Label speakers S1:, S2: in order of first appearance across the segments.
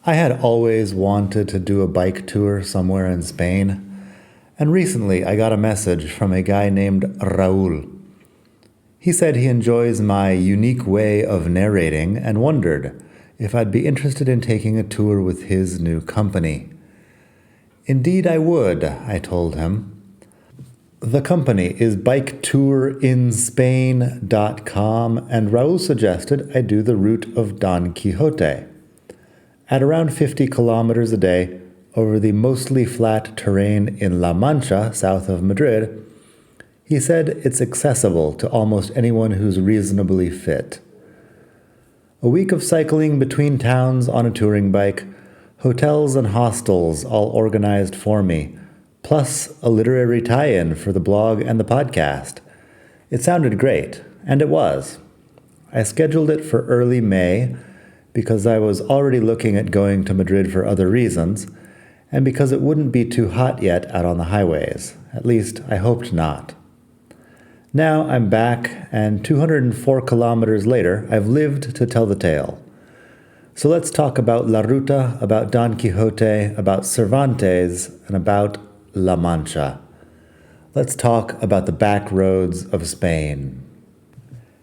S1: I had always wanted to do a bike tour somewhere in Spain, and recently I got a message from a guy named Raul. He said he enjoys my unique way of narrating and wondered if I'd be interested in taking a tour with his new company. Indeed I would, I told him. The company is biketourinspain.com, and Raul suggested I do the route of Don Quixote. At around 50 kilometers a day over the mostly flat terrain in La Mancha, south of Madrid, he said it's accessible to almost anyone who's reasonably fit. A week of cycling between towns on a touring bike, hotels and hostels all organized for me, plus a literary tie-in for the blog and the podcast. It sounded great, and it was. I scheduled it for early May because I was already looking at going to Madrid for other reasons, and because it wouldn't be too hot yet out on the highways. At least, I hoped not. Now I'm back, and 204 kilometers later, I've lived to tell the tale. So let's talk about La Ruta, about Don Quixote, about Cervantes, and about La Mancha. Let's talk about the back roads of Spain.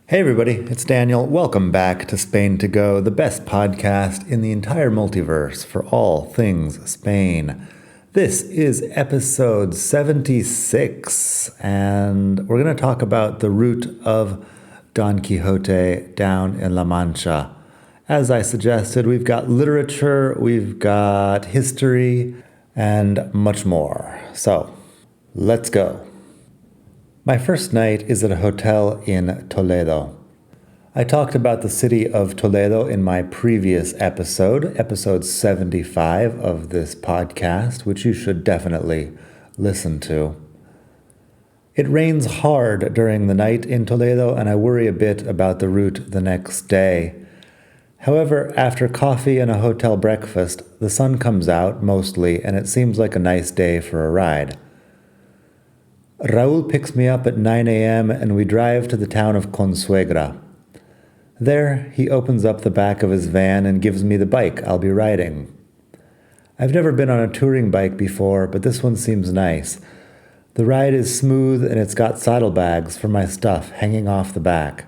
S1: Hey everybody, it's Daniel. Welcome back to Spain to Go, the best podcast in the entire multiverse for all things Spain. This is episode 76, and we're going to talk about the route of Don Quixote down in La Mancha. As I suggested, we've got literature, we've got history, and much more. So, let's go. My first night is at a hotel in Toledo. I talked about the city of Toledo in my previous episode 75 of this podcast, which you should definitely listen to. It rains hard during the night in Toledo, and I worry a bit about the route the next day. However, after coffee and a hotel breakfast, the sun comes out mostly, and it seems like a nice day for a ride. Raul picks me up at 9 a.m. and we drive to the town of Consuegra. There, he opens up the back of his van and gives me the bike I'll be riding. I've never been on a touring bike before, but this one seems nice. The ride is smooth and it's got saddlebags for my stuff hanging off the back.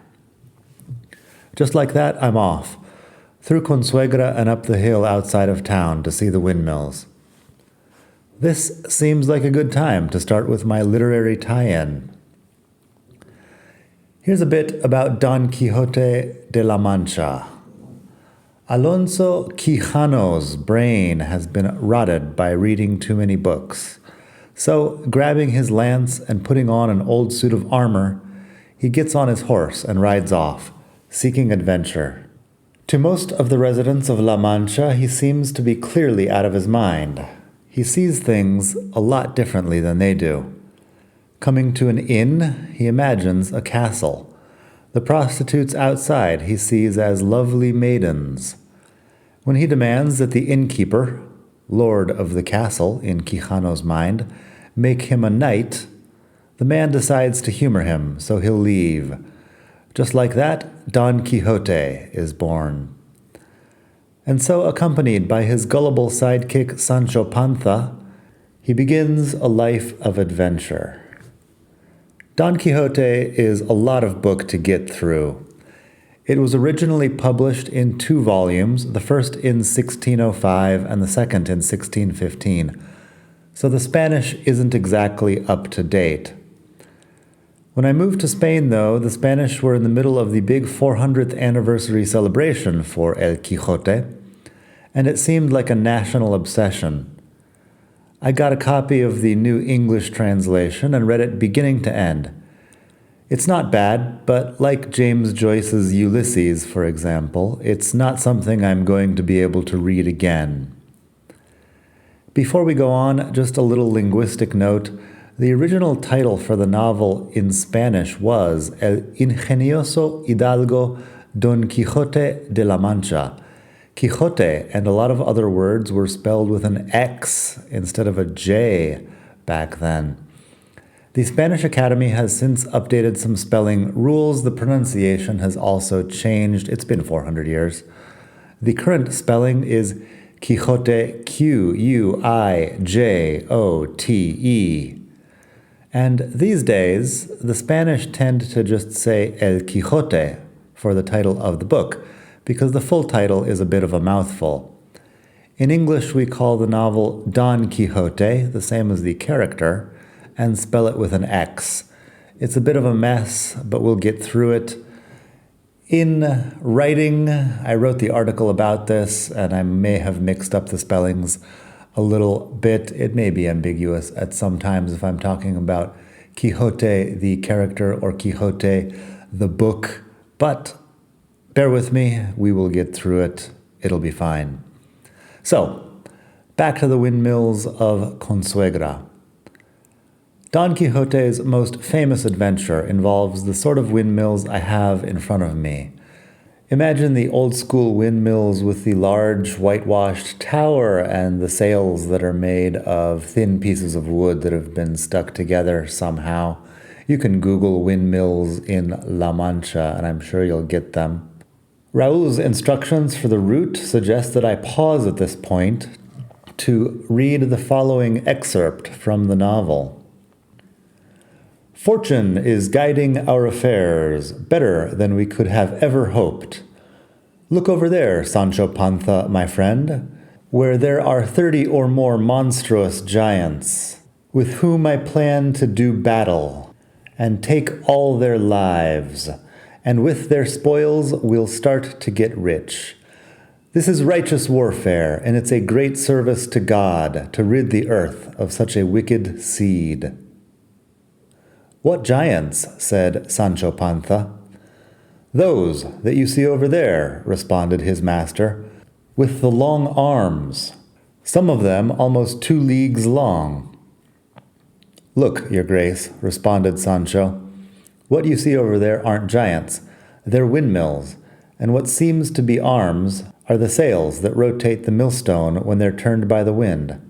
S1: Just like that, I'm off, through Consuegra and up the hill outside of town to see the windmills. This seems like a good time to start with my literary tie-in. Here's a bit about Don Quixote de la Mancha. Alonso Quijano's brain has been rotted by reading too many books. So, grabbing his lance and putting on an old suit of armor, he gets on his horse and rides off, seeking adventure. To most of the residents of La Mancha, he seems to be clearly out of his mind. He sees things a lot differently than they do. Coming to an inn, he imagines a castle. The prostitutes outside he sees as lovely maidens. When he demands that the innkeeper, lord of the castle in Quijano's mind, make him a knight, the man decides to humor him, so he'll leave. Just like that, Don Quixote is born. And so, accompanied by his gullible sidekick Sancho Panza, he begins a life of adventure. Don Quixote is a lot of book to get through. It was originally published in 2 volumes, the first in 1605 and the second in 1615, so the Spanish isn't exactly up to date. When I moved to Spain, though, the Spanish were in the middle of the big 400th anniversary celebration for El Quijote, and it seemed like a national obsession. I got a copy of the New English translation and read it beginning to end. It's not bad, but like James Joyce's Ulysses, for example, it's not something I'm going to be able to read again. Before we go on, just a little linguistic note. The original title for the novel in Spanish was El Ingenioso Hidalgo Don Quixote de la Mancha. Quixote and a lot of other words were spelled with an X instead of a J back then. The Spanish Academy has since updated some spelling rules. The pronunciation has also changed. It's been 400 years. The current spelling is Quixote, Quijote. And these days, the Spanish tend to just say El Quijote for the title of the book, because the full title is a bit of a mouthful. In English, we call the novel Don Quixote, the same as the character, and spell it with an X. It's a bit of a mess, but we'll get through it. In writing, I wrote the article about this, and I may have mixed up the spellings a little bit. It may be ambiguous at some times if I'm talking about Quixote, the character, or Quixote, the book. But bear with me, we will get through it. It'll be fine. So, back to the windmills of Consuegra. Don Quixote's most famous adventure involves the sort of windmills I have in front of me. Imagine the old-school windmills with the large whitewashed tower and the sails that are made of thin pieces of wood that have been stuck together somehow. You can Google windmills in La Mancha, and I'm sure you'll get them. Raul's instructions for the route suggest that I pause at this point to read the following excerpt from the novel. Fortune is guiding our affairs better than we could have ever hoped. Look over there, Sancho Panza, my friend, where there are 30 or more monstrous giants, with whom I plan to do battle, and take all their lives, and with their spoils we'll start to get rich. This is righteous warfare, and it's a great service to God to rid the earth of such a wicked seed. What giants? Said Sancho Panza. Those that you see over there, responded his master, with the long arms, some of them almost 2 leagues long. Look, your grace, responded Sancho. What you see over there aren't giants, they're windmills, and what seems to be arms are the sails that rotate the millstone when they're turned by the wind.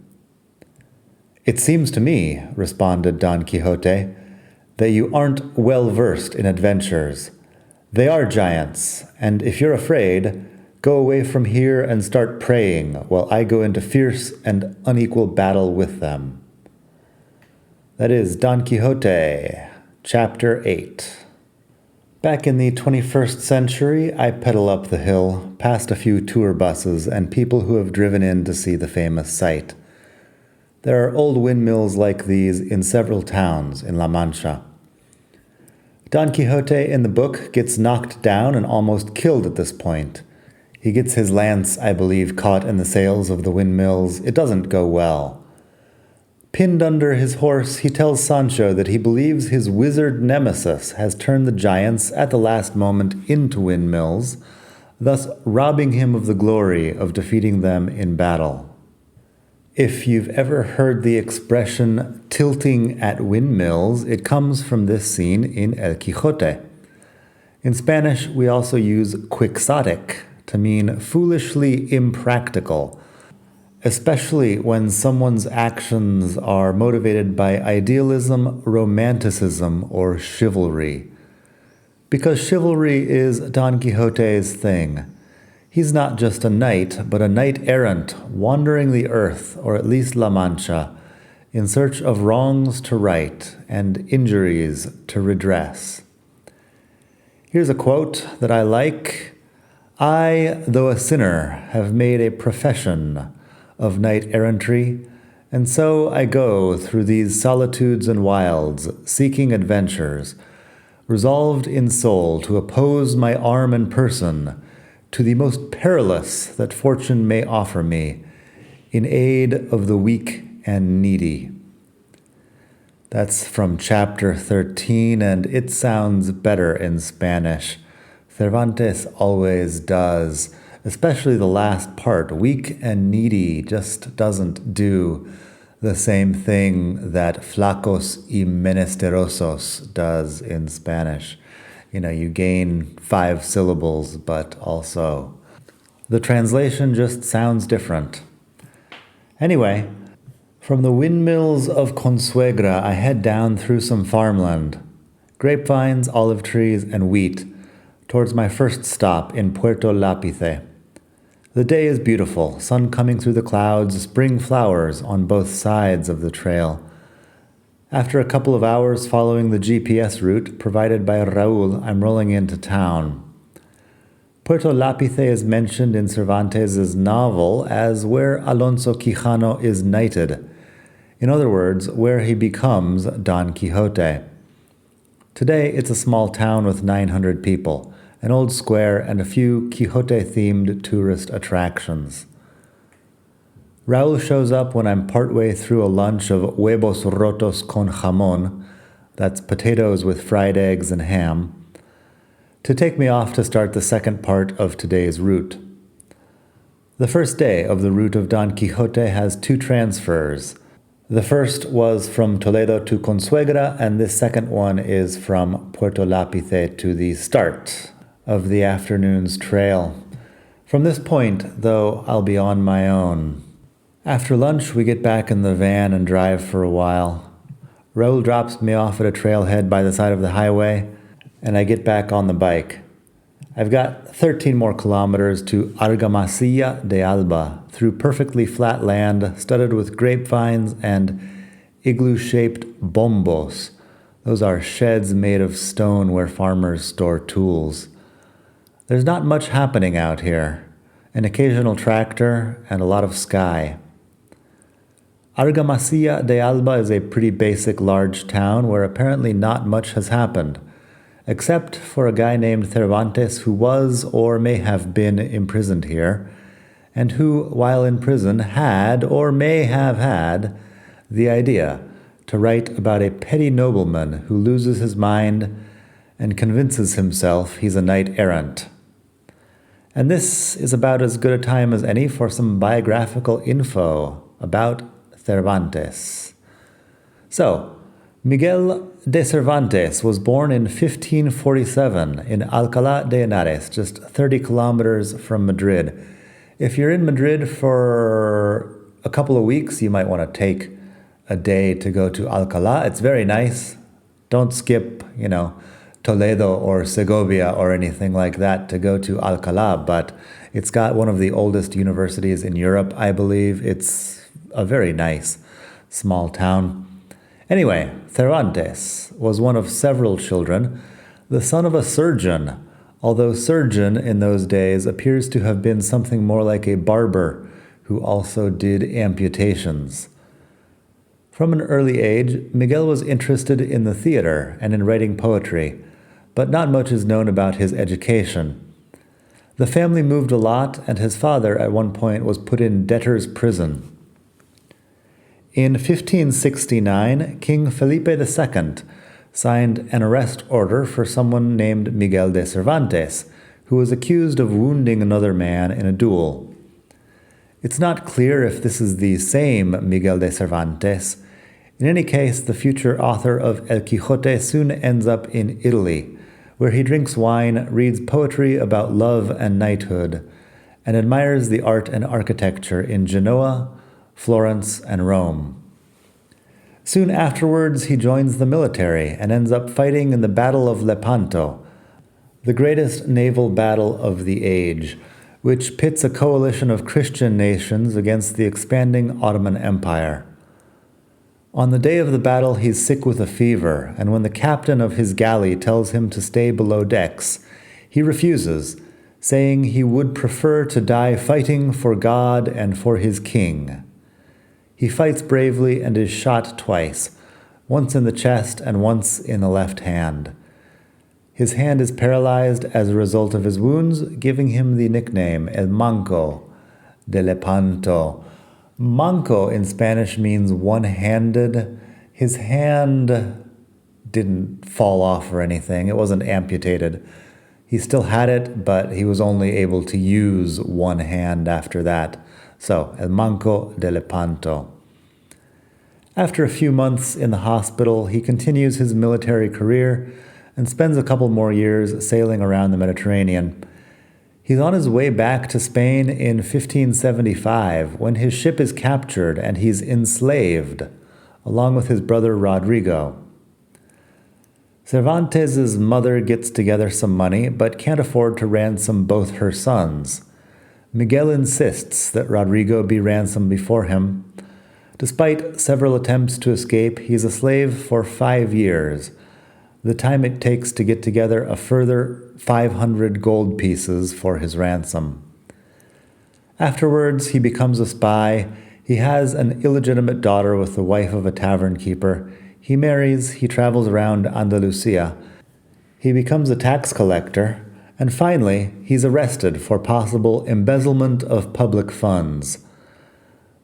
S1: It seems to me, responded Don Quixote, that you aren't well versed in adventures. They are giants, and if you're afraid, go away from here and start praying while I go into fierce and unequal battle with them. That is Don Quixote, Chapter 8. Back in the 21st century, I pedal up the hill, past a few tour buses and people who have driven in to see the famous site. There are old windmills like these in several towns in La Mancha. Don Quixote in the book gets knocked down and almost killed at this point. He gets his lance, I believe, caught in the sails of the windmills. It doesn't go well. Pinned under his horse, he tells Sancho that he believes his wizard nemesis has turned the giants at the last moment into windmills, thus robbing him of the glory of defeating them in battle. If you've ever heard the expression tilting at windmills, it comes from this scene in El Quijote. In Spanish, we also use quixotic to mean foolishly impractical, especially when someone's actions are motivated by idealism, romanticism, or chivalry. Because chivalry is Don Quixote's thing. He's not just a knight, but a knight-errant, wandering the earth, or at least La Mancha, in search of wrongs to right and injuries to redress. Here's a quote that I like. I, though a sinner, have made a profession of knight-errantry, and so I go through these solitudes and wilds, seeking adventures, resolved in soul to oppose my arm and person to the most perilous that fortune may offer me, in aid of the weak and needy. That's from chapter 13, and it sounds better in Spanish. Cervantes always does, especially the last part. Weak and needy just doesn't do the same thing that flacos y menesterosos does in Spanish. You gain 5 syllables, but also the translation just sounds different. Anyway, from the windmills of Consuegra, I head down through some farmland, grapevines, olive trees, and wheat, towards my first stop in Puerto Lápice. The day is beautiful, sun coming through the clouds, spring flowers on both sides of the trail. After a couple of hours following the GPS route provided by Raúl, I'm rolling into town. Puerto Lápice is mentioned in Cervantes' novel as where Alonso Quijano is knighted. In other words, where he becomes Don Quixote. Today, it's a small town with 900 people, an old square, and a few Quixote-themed tourist attractions. Raúl shows up when I'm partway through a lunch of huevos rotos con jamón, that's potatoes with fried eggs and ham, to take me off to start the second part of today's route. The first day of the route of Don Quixote has two transfers. The first was from Toledo to Consuegra, and this second one is from Puerto Lápice to the start of the afternoon's trail. From this point, though, I'll be on my own. After lunch, we get back in the van and drive for a while. Raúl drops me off at a trailhead by the side of the highway, and I get back on the bike. I've got 13 more kilometers to Argamasilla de Alba, through perfectly flat land studded with grapevines and igloo-shaped bombos. Those are sheds made of stone where farmers store tools. There's not much happening out here. An occasional tractor and a lot of sky. Argamasilla de Alba is a pretty basic large town where apparently not much has happened, except for a guy named Cervantes who was or may have been imprisoned here, and who, while in prison, had or may have had the idea to write about a petty nobleman who loses his mind and convinces himself he's a knight-errant. And this is about as good a time as any for some biographical info about Cervantes. So, Miguel de Cervantes was born in 1547 in Alcalá de Henares, just 30 kilometers from Madrid. If you're in Madrid for a couple of weeks, you might want to take a day to go to Alcalá. It's very nice. Don't skip, Toledo or Segovia or anything like that to go to Alcalá, but it's got one of the oldest universities in Europe, I believe. It's a very nice small town. Anyway, Cervantes was one of several children, the son of a surgeon, although surgeon in those days appears to have been something more like a barber who also did amputations. From an early age, Miguel was interested in the theater and in writing poetry, but not much is known about his education. The family moved a lot, and his father at one point was put in debtor's prison. In 1569, King Felipe II signed an arrest order for someone named Miguel de Cervantes, who was accused of wounding another man in a duel. It's not clear if this is the same Miguel de Cervantes. In any case, the future author of El Quijote soon ends up in Italy, where he drinks wine, reads poetry about love and knighthood, and admires the art and architecture in Genoa, Florence, and Rome. Soon afterwards, he joins the military and ends up fighting in the Battle of Lepanto, the greatest naval battle of the age, which pits a coalition of Christian nations against the expanding Ottoman Empire. On the day of the battle, he's sick with a fever, and when the captain of his galley tells him to stay below decks, he refuses, saying he would prefer to die fighting for God and for his king. He fights bravely and is shot twice, once in the chest and once in the left hand. His hand is paralyzed as a result of his wounds, giving him the nickname El Manco de Lepanto. Manco in Spanish means one-handed. His hand didn't fall off or anything. It wasn't amputated. He still had it, but he was only able to use one hand after that. So, El Manco de Lepanto. After a few months in the hospital, he continues his military career and spends a couple more years sailing around the Mediterranean. He's on his way back to Spain in 1575 when his ship is captured and he's enslaved, along with his brother Rodrigo. Cervantes' mother gets together some money but can't afford to ransom both her sons. Miguel insists that Rodrigo be ransomed before him. Despite several attempts to escape, he is a slave for 5 years, the time it takes to get together a further 500 gold pieces for his ransom. Afterwards, he becomes a spy. He has an illegitimate daughter with the wife of a tavern keeper. He marries, he travels around Andalusia. He becomes a tax collector, and finally, he's arrested for possible embezzlement of public funds.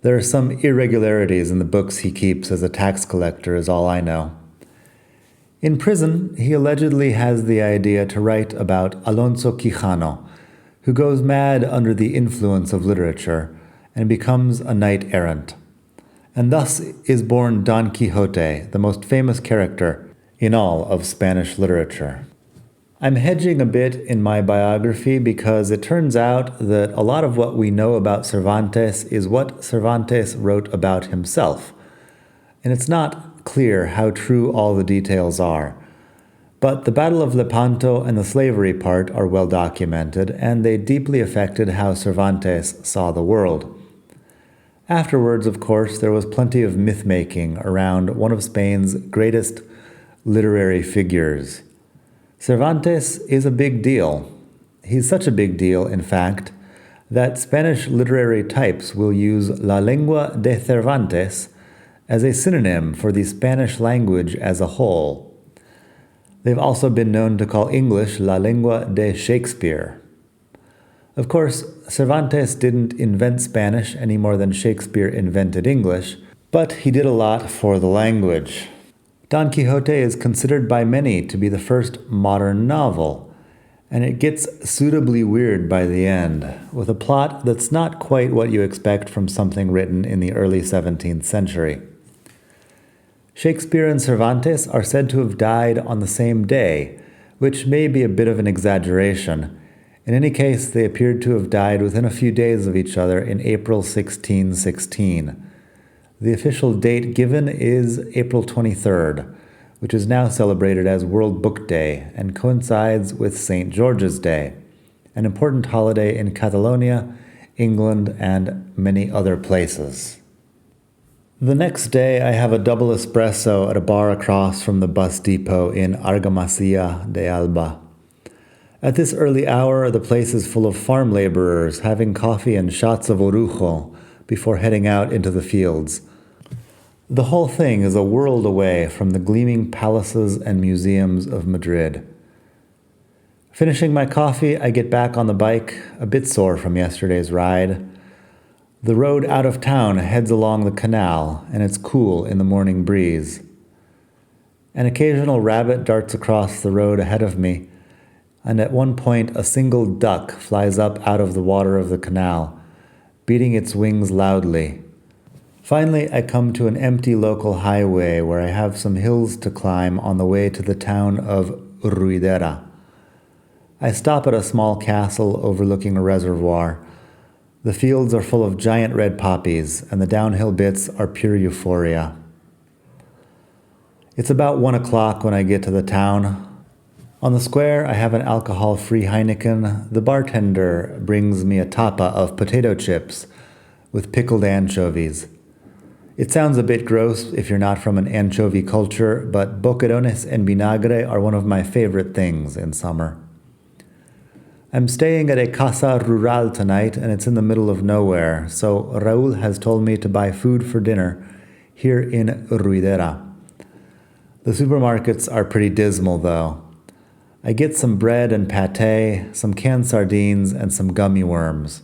S1: There are some irregularities in the books he keeps as a tax collector, is all I know. In prison, he allegedly has the idea to write about Alonso Quijano, who goes mad under the influence of literature and becomes a knight-errant. And thus is born Don Quixote, the most famous character in all of Spanish literature. I'm hedging a bit in my biography because it turns out that a lot of what we know about Cervantes is what Cervantes wrote about himself. And it's not clear how true all the details are. But the Battle of Lepanto and the slavery part are well documented, and they deeply affected how Cervantes saw the world. Afterwards, of course, there was plenty of myth-making around one of Spain's greatest literary figures. Cervantes is a big deal. He's such a big deal, in fact, that Spanish literary types will use La Lengua de Cervantes as a synonym for the Spanish language as a whole. They've also been known to call English La Lengua de Shakespeare. Of course, Cervantes didn't invent Spanish any more than Shakespeare invented English, but he did a lot for the language. Don Quixote is considered by many to be the first modern novel, and it gets suitably weird by the end, with a plot that's not quite what you expect from something written in the early 17th century. Shakespeare and Cervantes are said to have died on the same day, which may be a bit of an exaggeration. In any case, they appeared to have died within a few days of each other in April 1616. The official date given is April 23rd, which is now celebrated as World Book Day and coincides with St. George's Day, an important holiday in Catalonia, England, and many other places. The next day, I have a double espresso at a bar across from the bus depot in Argamasilla de Alba. At this early hour, the place is full of farm laborers having coffee and shots of orujo before heading out into the fields. The whole thing is a world away from the gleaming palaces and museums of Madrid. Finishing my coffee, I get back on the bike, a bit sore from yesterday's ride. The road out of town heads along the canal, and it's cool in the morning breeze. An occasional rabbit darts across the road ahead of me, and at one point a single duck flies up out of the water of the canal, beating its wings loudly. Finally, I come to an empty local highway where I have some hills to climb on the way to the town of Ruidera. I stop at a small castle overlooking a reservoir. The fields are full of giant red poppies, and the downhill bits are pure euphoria. It's about 1 o'clock when I get to the town. On the square, I have an alcohol-free Heineken. The bartender brings me a tapa of potato chips with pickled anchovies. It sounds a bit gross if you're not from an anchovy culture, but boquerones en vinagre are one of my favorite things in summer. I'm staying at a casa rural tonight, and it's in the middle of nowhere, so Raúl has told me to buy food for dinner here in Ruidera. The supermarkets are pretty dismal, though. I get some bread and pâté, some canned sardines, and some gummy worms.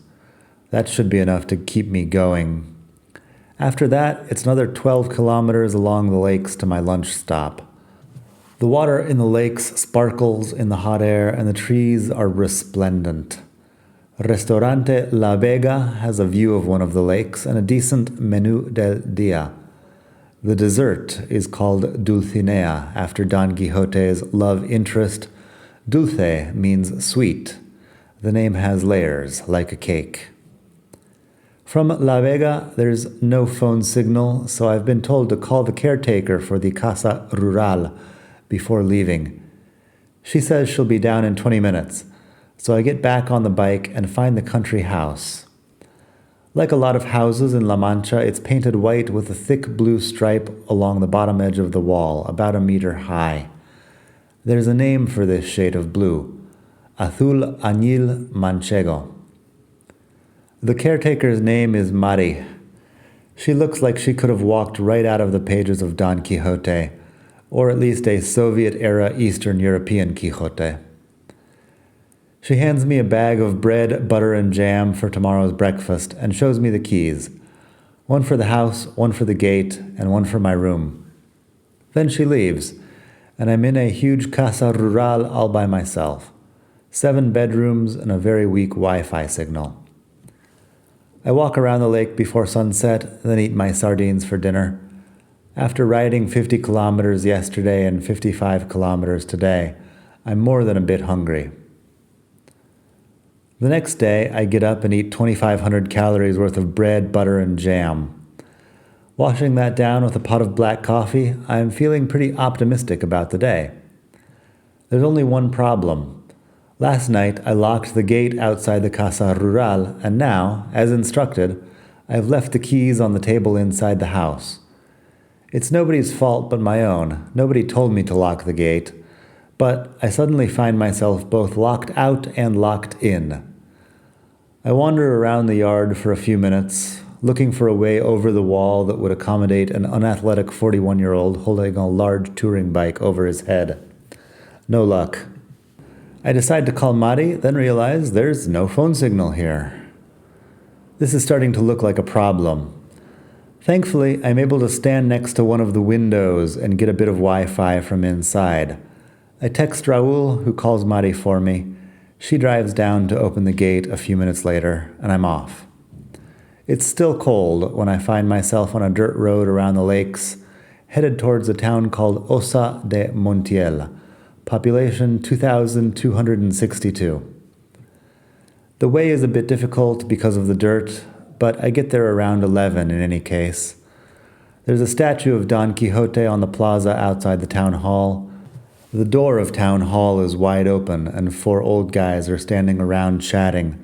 S1: That should be enough to keep me going. After that, it's another 12 kilometers along the lakes to my lunch stop. The water in the lakes sparkles in the hot air, and the trees are resplendent. Restaurante La Vega has a view of one of the lakes and a decent menú del día. The dessert is called Dulcinea, after Don Quixote's love interest. Dulce means sweet. The name has layers, like a cake. From La Vega, there's no phone signal, so I've been told to call the caretaker for the Casa Rural before leaving. She says she'll be down in 20 minutes. So I get back on the bike and find the country house. Like a lot of houses in La Mancha, it's painted white with a thick blue stripe along the bottom edge of the wall, about a meter high. There's a name for this shade of blue, azul añil manchego. The caretaker's name is Mari. She looks like she could have walked right out of the pages of Don Quixote, or at least a Soviet-era Eastern European Quixote. She hands me a bag of bread, butter, and jam for tomorrow's breakfast and shows me the keys. One for the house, one for the gate, and one for my room. Then she leaves, and I'm in a huge casa rural all by myself. 7 bedrooms and a very weak Wi-Fi signal. I walk around the lake before sunset, then eat my sardines for dinner. After riding 50 kilometers yesterday and 55 kilometers today, I'm more than a bit hungry. The next day, I get up and eat 2,500 calories worth of bread, butter, and jam. Washing that down with a pot of black coffee, I am feeling pretty optimistic about the day. There's only one problem. Last night, I locked the gate outside the Casa Rural, and now, as instructed, I've left the keys on the table inside the house. It's nobody's fault but my own. Nobody told me to lock the gate, but I suddenly find myself both locked out and locked in. I wander around the yard for a few minutes, looking for a way over the wall that would accommodate an unathletic 41-year-old holding a large touring bike over his head. No luck. I decide to call Mari, then realize there's no phone signal here. This is starting to look like a problem. Thankfully, I'm able to stand next to one of the windows and get a bit of Wi-Fi from inside. I text Raul, who calls Mari for me. She drives down to open the gate a few minutes later, and I'm off. It's still cold when I find myself on a dirt road around the lakes, headed towards a town called Osa de Montiel, population 2,262. The way is a bit difficult because of the dirt, but I get there around 11 in any case. There's a statue of Don Quixote on the plaza outside the town hall. The door of town hall is wide open, and 4 old guys are standing around chatting.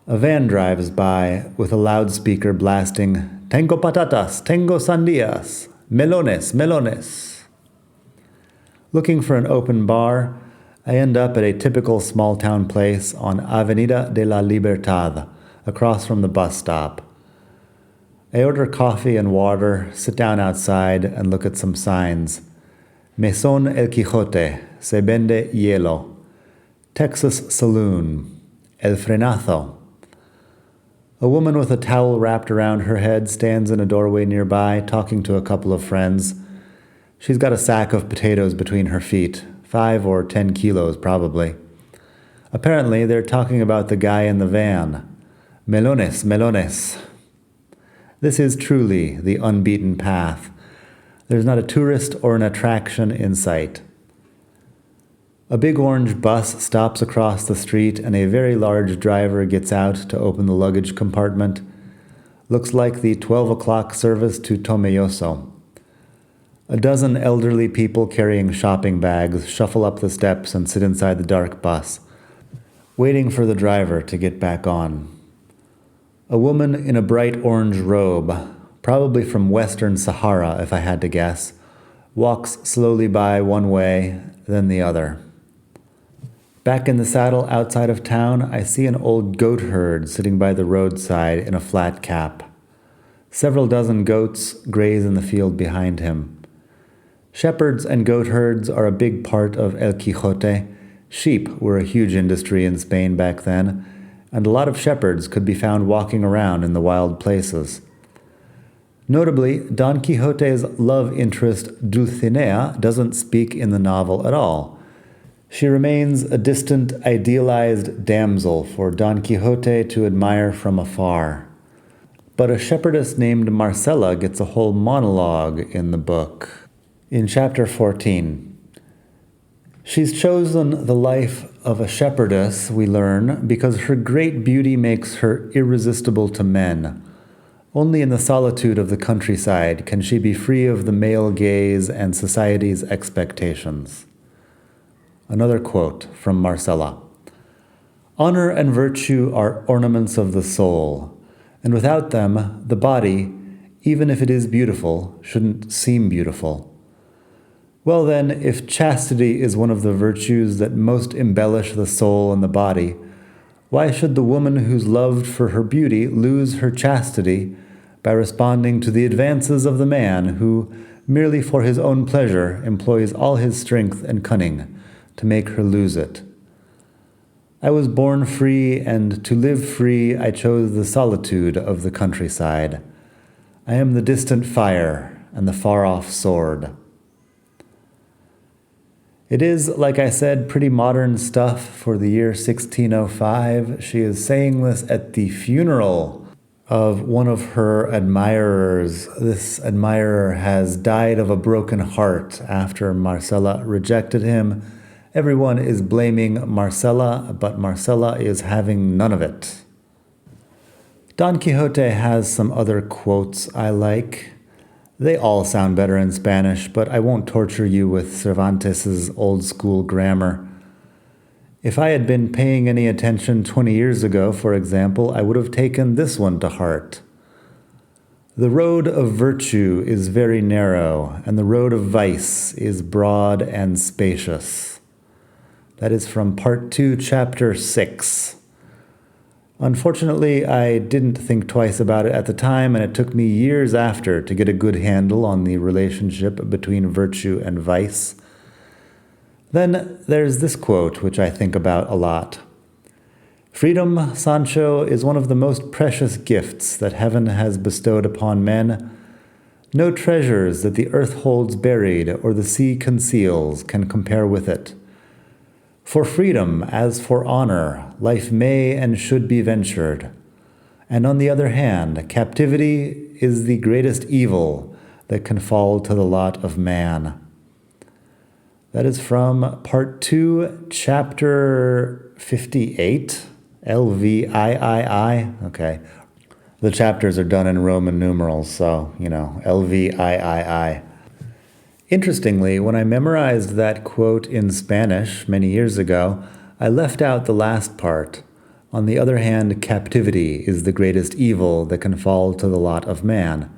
S1: A van drives by with a loudspeaker blasting, "Tengo patatas, tengo sandías, melones, melones." Looking for an open bar, I end up at a typical small-town place on Avenida de la Libertad, across from the bus stop. I order coffee and water, sit down outside, and look at some signs. Mesón El Quijote, se vende hielo. Texas Saloon, El Frenazo. A woman with a towel wrapped around her head stands in a doorway nearby, talking to a couple of friends. She's got a sack of potatoes between her feet, 5 or 10 kilos probably. Apparently, they're talking about the guy in the van. Melones, melones. This is truly the unbeaten path. There's not a tourist or an attraction in sight. A big orange bus stops across the street and a very large driver gets out to open the luggage compartment. Looks like the 12 o'clock service to Tomelloso. A dozen elderly people carrying shopping bags shuffle up the steps and sit inside the dark bus, waiting for the driver to get back on. A woman in a bright orange robe, probably from Western Sahara if I had to guess, walks slowly by one way, then the other. Back in the saddle outside of town, I see an old goat herd sitting by the roadside in a flat cap. Several dozen goats graze in the field behind him. Shepherds and goat herds are a big part of El Quijote. Sheep were a huge industry in Spain back then, and a lot of shepherds could be found walking around in the wild places. Notably, Don Quixote's love interest Dulcinea doesn't speak in the novel at all. She remains a distant, idealized damsel for Don Quixote to admire from afar. But a shepherdess named Marcella gets a whole monologue in the book. In chapter 14, she's chosen the life of a shepherdess, we learn, because her great beauty makes her irresistible to men. Only in the solitude of the countryside can she be free of the male gaze and society's expectations. Another quote from Marcella. Honor and virtue are ornaments of the soul, and without them, the body, even if it is beautiful, shouldn't seem beautiful. Well then, if chastity is one of the virtues that most embellish the soul and the body, why should the woman who's loved for her beauty lose her chastity by responding to the advances of the man who, merely for his own pleasure, employs all his strength and cunning to make her lose it? I was born free, and to live free I chose the solitude of the countryside. I am the distant fire and the far-off sword. It is, like I said, pretty modern stuff for the year 1605. She is saying this at the funeral of one of her admirers. This admirer has died of a broken heart after Marcella rejected him. Everyone is blaming Marcella, but Marcella is having none of it. Don Quixote has some other quotes I like. They all sound better in Spanish, but I won't torture you with Cervantes' old-school grammar. If I had been paying any attention 20 years ago, for example, I would have taken this one to heart. The road of virtue is very narrow, and the road of vice is broad and spacious. That is from Part 2, Chapter 6. Unfortunately, I didn't think twice about it at the time, and it took me years after to get a good handle on the relationship between virtue and vice. Then there's this quote, which I think about a lot. Freedom, Sancho, is one of the most precious gifts that heaven has bestowed upon men. No treasures that the earth holds buried or the sea conceals can compare with it. For freedom, as for honor, life may and should be ventured. And on the other hand, captivity is the greatest evil that can fall to the lot of man. That is from Part 2, Chapter 58, LVIII. Okay. The chapters are done in Roman numerals, so, LVIII. Interestingly, when I memorized that quote in Spanish many years ago, I left out the last part. On the other hand, captivity is the greatest evil that can fall to the lot of man.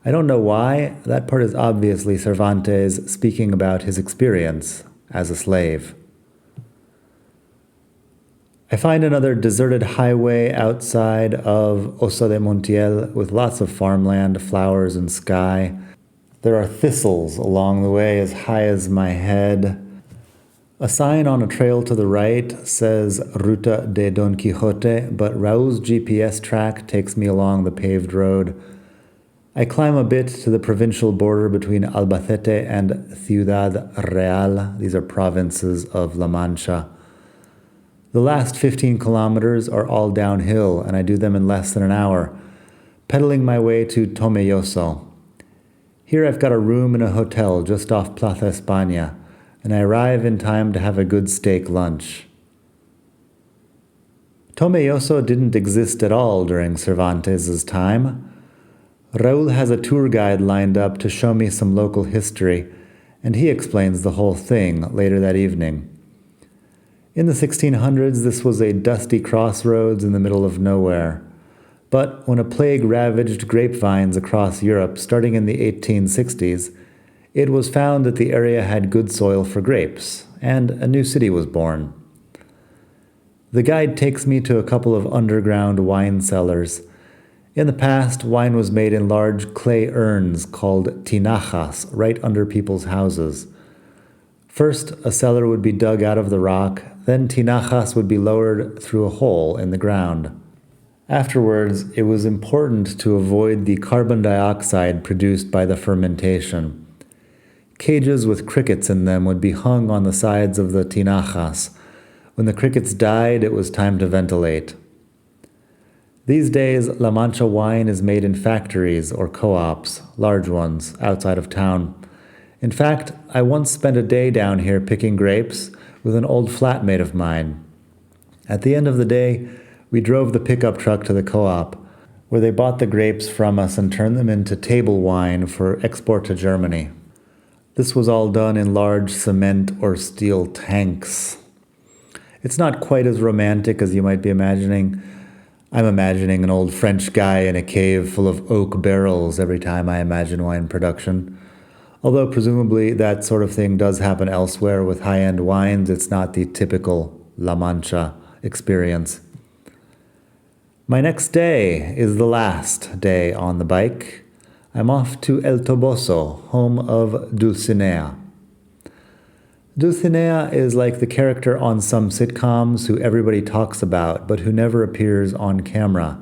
S1: I don't know why. That part is obviously Cervantes speaking about his experience as a slave. I find another deserted highway outside of Osa de Montiel with lots of farmland, flowers, and sky. There are thistles along the way as high as my head. A sign on a trail to the right says Ruta de Don Quixote, but Raul's GPS track takes me along the paved road. I climb a bit to the provincial border between Albacete and Ciudad Real. These are provinces of La Mancha. The last 15 kilometers are all downhill, and I do them in less than an hour, pedaling my way to Tomelloso. Here I've got a room in a hotel just off Plaza España, and I arrive in time to have a good steak lunch. Tomelloso didn't exist at all during Cervantes' time. Raul has a tour guide lined up to show me some local history, and he explains the whole thing later that evening. In the 1600s, this was a dusty crossroads in the middle of nowhere. But when a plague ravaged grapevines across Europe starting in the 1860s, it was found that the area had good soil for grapes, and a new city was born. The guide takes me to a couple of underground wine cellars. In the past, wine was made in large clay urns called tinajas right under people's houses. First, a cellar would be dug out of the rock, then tinajas would be lowered through a hole in the ground. Afterwards, it was important to avoid the carbon dioxide produced by the fermentation. Cages with crickets in them would be hung on the sides of the tinajas. When the crickets died, it was time to ventilate. These days, La Mancha wine is made in factories or co-ops, large ones, outside of town. In fact, I once spent a day down here picking grapes with an old flatmate of mine. At the end of the day, we drove the pickup truck to the co-op, where they bought the grapes from us and turned them into table wine for export to Germany. This was all done in large cement or steel tanks. It's not quite as romantic as you might be imagining. I'm imagining an old French guy in a cave full of oak barrels every time I imagine wine production. Although presumably that sort of thing does happen elsewhere with high-end wines, it's not the typical La Mancha experience. My next day is the last day on the bike. I'm off to El Toboso, home of Dulcinea. Dulcinea is like the character on some sitcoms who everybody talks about, but who never appears on camera.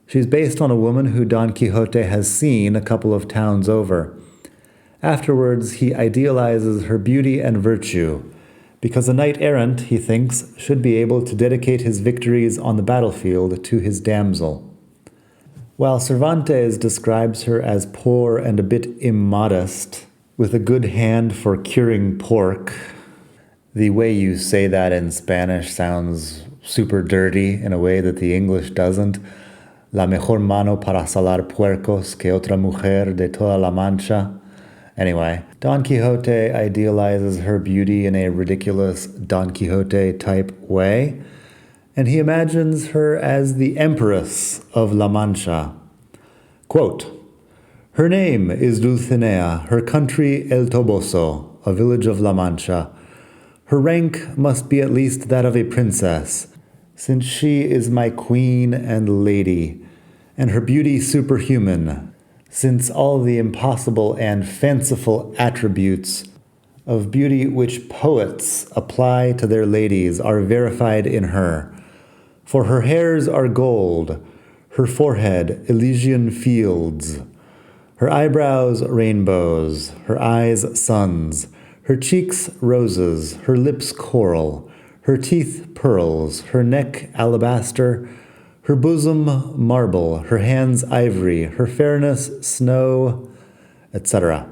S1: She's based on a woman who Don Quixote has seen a couple of towns over. Afterwards, he idealizes her beauty and virtue, because a knight-errant, he thinks, should be able to dedicate his victories on the battlefield to his damsel. While Cervantes describes her as poor and a bit immodest, with a good hand for curing pork, the way you say that in Spanish sounds super dirty in a way that the English doesn't. La mejor mano para salar puercos que otra mujer de toda la Mancha. Anyway, Don Quixote idealizes her beauty in a ridiculous Don Quixote-type way, and he imagines her as the Empress of La Mancha. Quote, "Her name is Dulcinea, her country El Toboso, a village of La Mancha. Her rank must be at least that of a princess, since she is my queen and lady, and her beauty superhuman, since all the impossible and fanciful attributes of beauty which poets apply to their ladies are verified in her. For her hairs are gold, her forehead Elysian fields, her eyebrows rainbows, her eyes suns, her cheeks roses, her lips coral, her teeth pearls, her neck alabaster, her bosom marble, her hands ivory, her fairness snow, etc."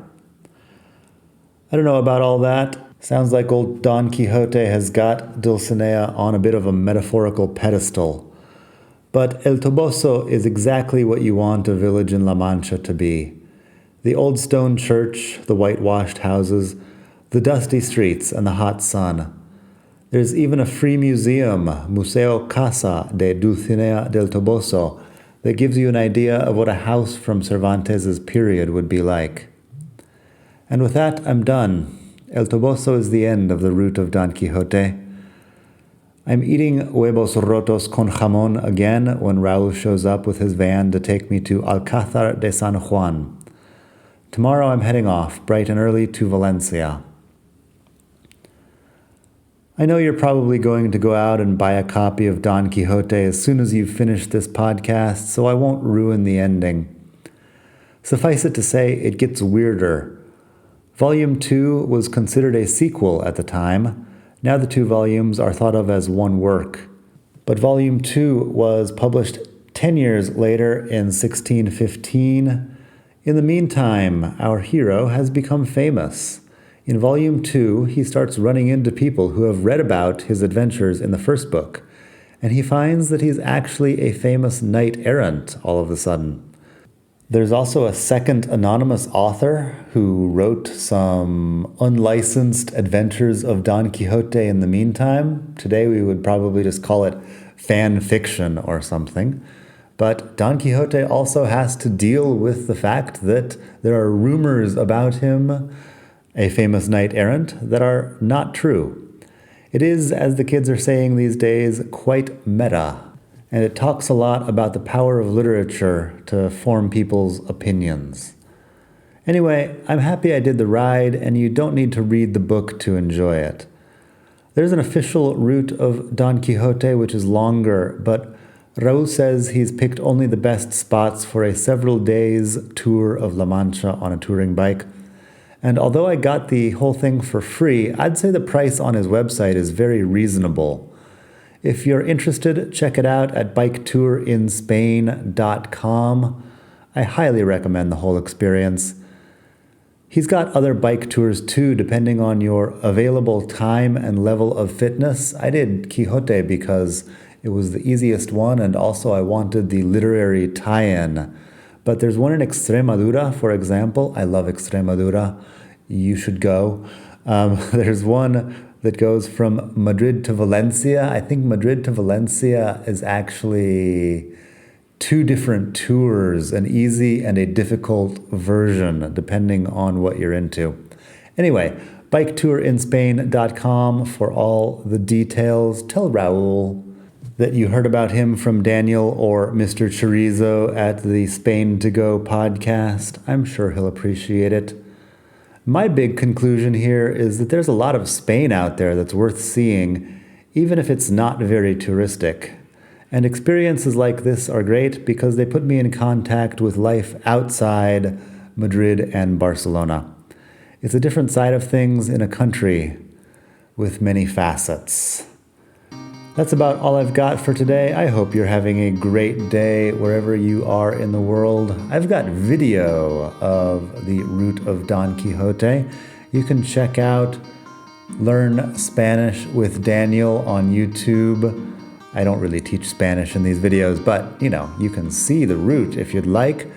S1: I don't know about all that. Sounds like old Don Quixote has got Dulcinea on a bit of a metaphorical pedestal. But El Toboso is exactly what you want a village in La Mancha to be. The old stone church, the whitewashed houses, the dusty streets, and the hot sun. There's even a free museum, Museo Casa de Dulcinea del Toboso, that gives you an idea of what a house from Cervantes' period would be like. And with that, I'm done. El Toboso is the end of the route of Don Quixote. I'm eating huevos rotos con jamón again when Raúl shows up with his van to take me to Alcázar de San Juan. Tomorrow I'm heading off, bright and early, to Valencia. I know you're probably going to go out and buy a copy of Don Quixote as soon as you've finished this podcast, so I won't ruin the ending. Suffice it to say, it gets weirder. Volume 2 was considered a sequel at the time. Now the two volumes are thought of as one work. But Volume 2 was published 10 years later in 1615. In the meantime, our hero has become famous. In Volume 2, he starts running into people who have read about his adventures in the first book, and he finds that he's actually a famous knight-errant all of a sudden. There's also a second anonymous author who wrote some unlicensed adventures of Don Quixote in the meantime. Today we would probably just call it fan fiction or something. But Don Quixote also has to deal with the fact that there are rumors about him, a famous knight-errant, that are not true. It is, as the kids are saying these days, quite meta, and it talks a lot about the power of literature to form people's opinions. Anyway, I'm happy I did the ride, and you don't need to read the book to enjoy it. There's an official route of Don Quixote which is longer, but Raúl says he's picked only the best spots for a several days tour of La Mancha on a touring bike. And although I got the whole thing for free, I'd say the price on his website is very reasonable. If you're interested, check it out at biketourinspain.com. I highly recommend the whole experience. He's got other bike tours too, depending on your available time and level of fitness. I did Quixote because it was the easiest one, and also I wanted the literary tie-in. But there's one in Extremadura, for example. I love Extremadura. You should go. There's one that goes from Madrid to Valencia. I think Madrid to Valencia is actually two different tours, an easy and a difficult version, depending on what you're into. Anyway, biketourinSpain.com for all the details. Tell Raul that you heard about him from Daniel or Mr. Chorizo at the Spain to Go podcast. I'm sure he'll appreciate it. My big conclusion here is that there's a lot of Spain out there that's worth seeing, even if it's not very touristic. And experiences like this are great because they put me in contact with life outside Madrid and Barcelona. It's a different side of things in a country with many facets. That's about all I've got for today. I hope you're having a great day wherever you are in the world. I've got video of the route of Don Quixote. You can check out Learn Spanish with Daniel on YouTube. I don't really teach Spanish in these videos, but you can see the route if you'd like.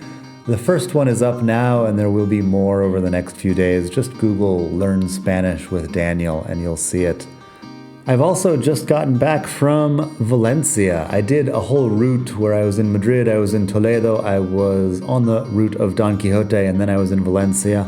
S1: The first one is up now, and there will be more over the next few days. Just Google Learn Spanish with Daniel and you'll see it. I've also just gotten back from Valencia. I did a whole route where I was in Madrid, I was in Toledo, I was on the route of Don Quixote, and then I was in Valencia.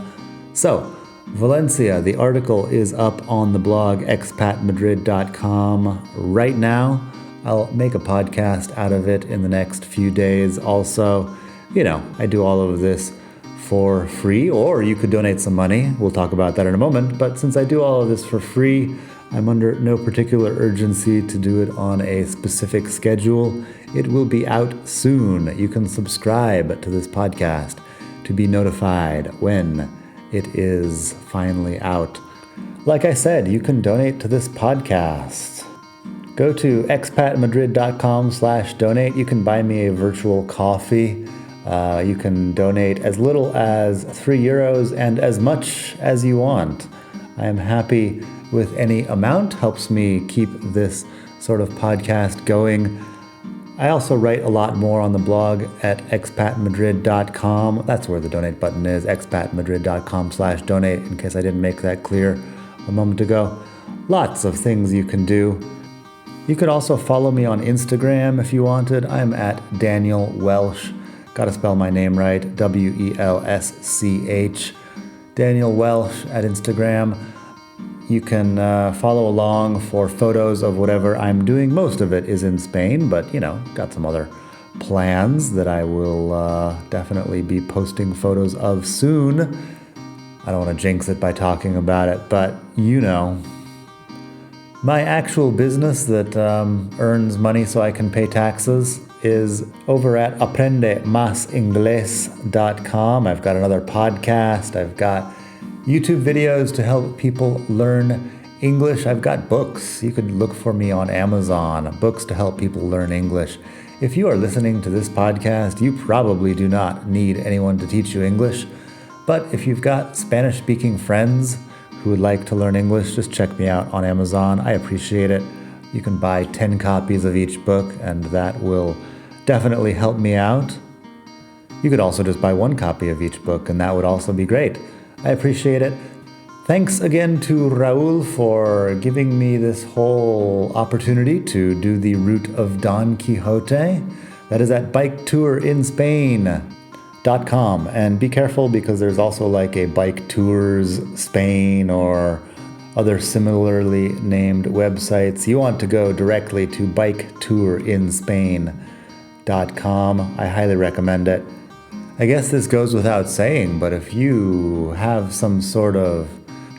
S1: So, Valencia, the article is up on the blog expatmadrid.com right now. I'll make a podcast out of it in the next few days also. I do all of this for free, or you could donate some money. We'll talk about that in a moment. But since I do all of this for free, I'm under no particular urgency to do it on a specific schedule. It will be out soon. You can subscribe to this podcast to be notified when it is finally out. Like I said, you can donate to this podcast. Go to expatmadrid.com/donate. You can buy me a virtual coffee. You can donate as little as €3 and as much as you want. I am happy with any amount. Helps me keep this sort of podcast going. I also write a lot more on the blog at expatmadrid.com. That's where the donate button is, expatmadrid.com/donate, in case I didn't make that clear a moment ago. Lots of things you can do. You could also follow me on Instagram if you wanted. I'm at Daniel Welsh. Got to spell my name right, Welsch. Daniel Welsh at Instagram. You can follow along for photos of whatever I'm doing. Most of it is in Spain, but, got some other plans that I will definitely be posting photos of soon. I don't want to jinx it by talking about it, but my actual business that earns money so I can pay taxes is over at aprendemasingles.com. I've got another podcast. I've got YouTube videos to help people learn English. I've got books. You could look for me on Amazon, books to help people learn English. If you are listening to this podcast, you probably do not need anyone to teach you English. But if you've got Spanish-speaking friends who would like to learn English, just check me out on Amazon. I appreciate it. You can buy 10 copies of each book, and that will definitely help me out. You could also just buy one copy of each book, and that would also be great. I appreciate it. Thanks again to Raul for giving me this whole opportunity to do the route of Don Quixote. That is at biketourinSpain.com. And be careful because there's also like a Bike Tours Spain or other similarly named websites. You want to go directly to biketourinSpain.com. I highly recommend it. I guess this goes without saying, but if you have some sort of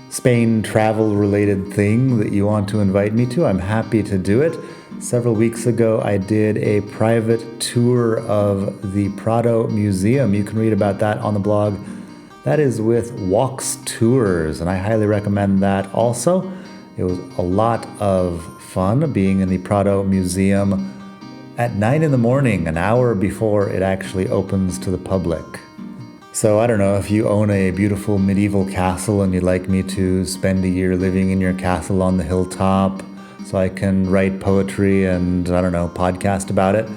S1: Spain travel related thing that you want to invite me to, I'm happy to do it. Several weeks ago, I did a private tour of the Prado Museum. You can read about that on the blog. That is with Walks Tours, and I highly recommend that also. It was a lot of fun being in the Prado Museum at 9 in the morning, an hour before it actually opens to the public. So I don't know, if you own a beautiful medieval castle and you'd like me to spend a year living in your castle on the hilltop so I can write poetry and, podcast about it,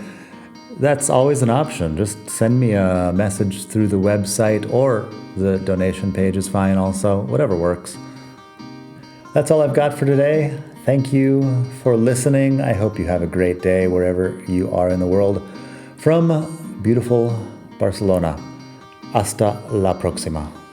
S1: that's always an option. Just send me a message through the website, or the donation page is fine also, whatever works. That's all I've got for today. Thank you for listening. I hope you have a great day wherever you are in the world. From beautiful Barcelona. Hasta la próxima.